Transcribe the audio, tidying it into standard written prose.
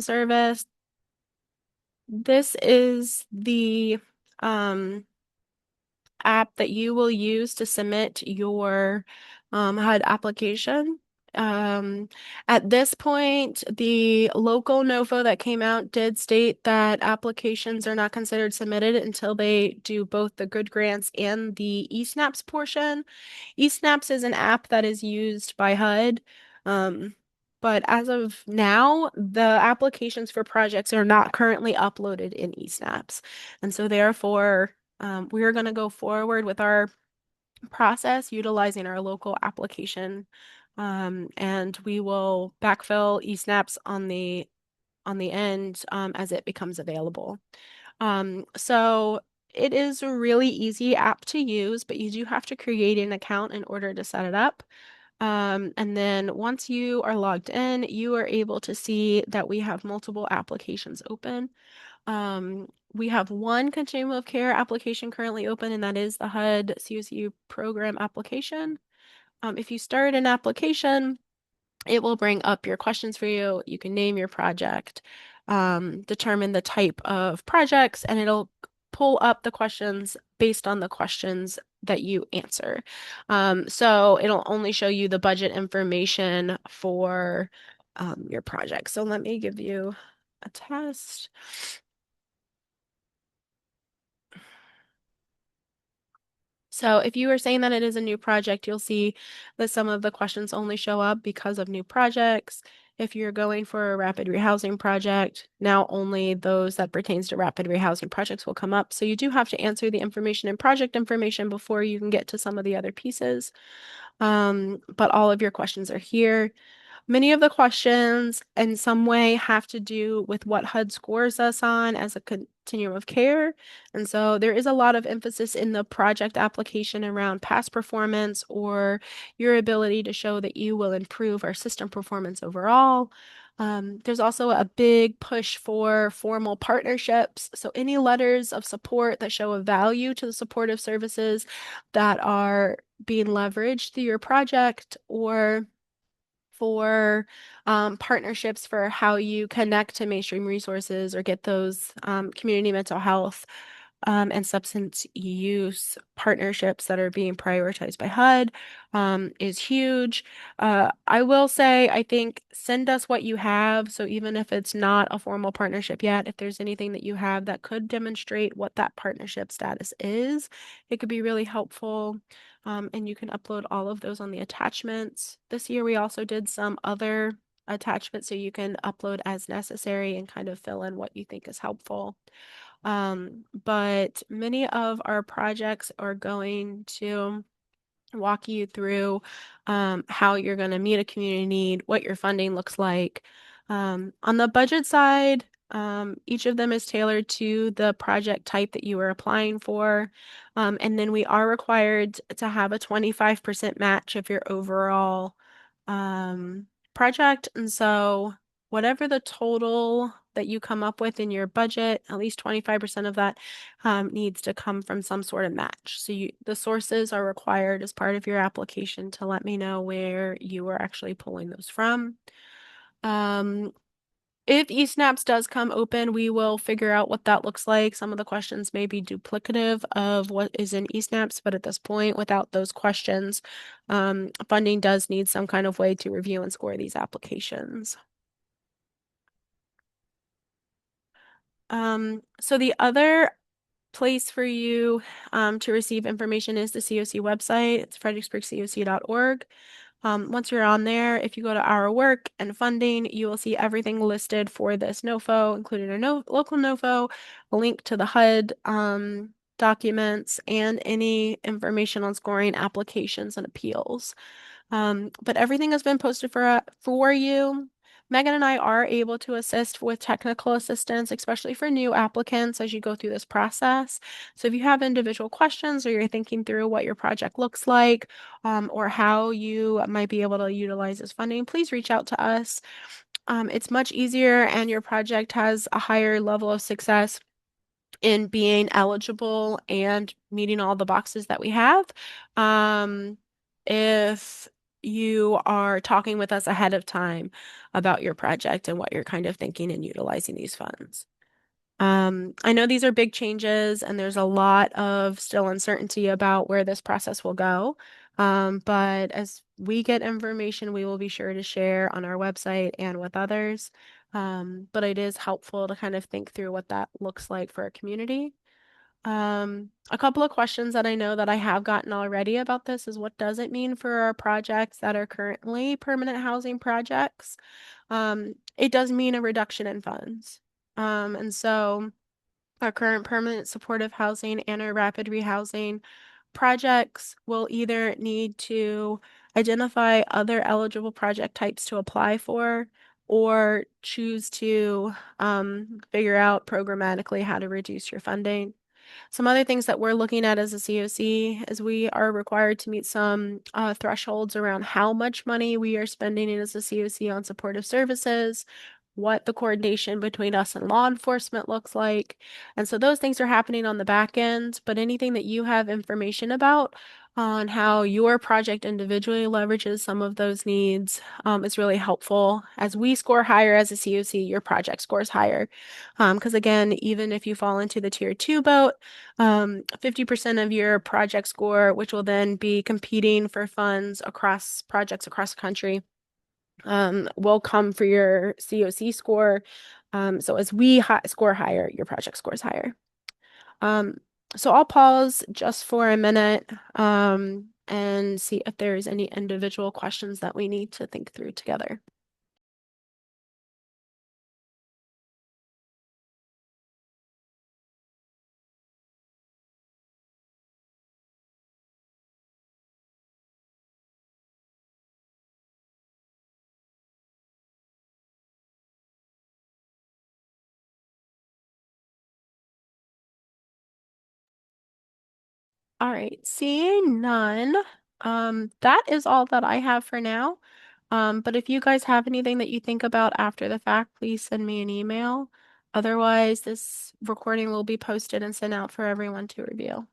service. This is the app that you will use to submit your HUD application. Um, at this point, the local NOFO that came out did state that applications are not considered submitted until they do both the Good Grants and the eSnaps portion. eSnaps is an app that is used by HUD. Um, but as of now, the applications for projects are not currently uploaded in eSnaps. And so therefore, we are going to go forward with our process utilizing our local application, and we will backfill eSnaps on the end as it becomes available. So it is a really easy app to use, but you do have to create an account in order to set it up. And then once you are logged in, you are able to see that we have multiple applications open. We have one continuum of care application currently open, and that is the HUD COC program application. If you start an application, it will bring up your questions for you. You can name your project, determine the type of projects, and it'll pull up the questions based on the questions that you answer. So it'll only show you the budget information for your project. So let me give you a test. So if you are saying that it is a new project, you'll see that some of the questions only show up because of new projects. If you're going for a rapid rehousing project, now only those that pertains to rapid rehousing projects will come up. So you do have to answer the information and project information before you can get to some of the other pieces. But all of your questions are here. Many of the questions in some way have to do with what HUD scores us on as a continuum of care. And so there is a lot of emphasis in the project application around past performance or your ability to show that you will improve our system performance overall. There's also a big push for formal partnerships. So any letters of support that show a value to the supportive services that are being leveraged through your project, or for partnerships for how you connect to mainstream resources or get those community mental health and substance use partnerships that are being prioritized by HUD is huge. I will say, I think send us what you have. So even if it's not a formal partnership yet, if there's anything that you have that could demonstrate what that partnership status is, it could be really helpful. And you can upload all of those on the attachments. This year, we also did some other attachments so you can upload as necessary and kind of fill in what you think is helpful. But many of our projects are going to walk you through how you're going to meet a community need, what your funding looks like. On the budget side, each of them is tailored to the project type that you are applying for. And then we are required to have a 25% match of your overall project. And so whatever the total that you come up with in your budget, at least 25% of that needs to come from some sort of match. So the sources are required as part of your application to let me know where you are actually pulling those from. Um, if eSnaps does come open, we will figure out what that looks like. Some of the questions may be duplicative of what is in eSnaps, but at this point, without those questions, funding does need some kind of way to review and score these applications. So the other place for you to receive information is the CoC website. It's fredericksburgcoc.org. Once you're on there, if you go to our work and funding, you will see everything listed for this NOFO, including our local NOFO, a link to the HUD documents, and any information on scoring applications and appeals. But everything has been posted for you. Megan and I are able to assist with technical assistance, especially for new applicants as you go through this process. So if you have individual questions or you're thinking through what your project looks like, or how you might be able to utilize this funding, please reach out to us. It's much easier and your project has a higher level of success in being eligible and meeting all the boxes that we have. If you are talking with us ahead of time about your project and what you're kind of thinking and utilizing these funds. I know these are big changes and there's a lot of still uncertainty about where this process will go. But as we get information, we will be sure to share on our website and with others. But it is helpful to kind of think through what that looks like for a community. A couple of questions that I know that I have gotten already about this is what does it mean for our projects that are currently permanent housing projects? It does mean a reduction in funds. And so our current permanent supportive housing and our rapid rehousing projects will either need to identify other eligible project types to apply for or choose to figure out programmatically how to reduce your funding. Some other things that we're looking at as a CoC is we are required to meet some thresholds around how much money we are spending as a CoC on supportive services, what the coordination between us and law enforcement looks like. And so those things are happening on the back end, but anything that you have information about on how your project individually leverages some of those needs is really helpful. As we score higher as a CoC, your project scores higher. Because again, even if you fall into the tier 2 boat, 50% of your project score, which will then be competing for funds across projects across the country, will come for your CoC score. So as we score higher, your project scores higher. Um, so I'll pause just for a minute and see if there's any individual questions that we need to think through together. All right, seeing none, that is all that I have for now. But if you guys have anything that you think about after the fact, please send me an email. Otherwise, this recording will be posted and sent out for everyone to review.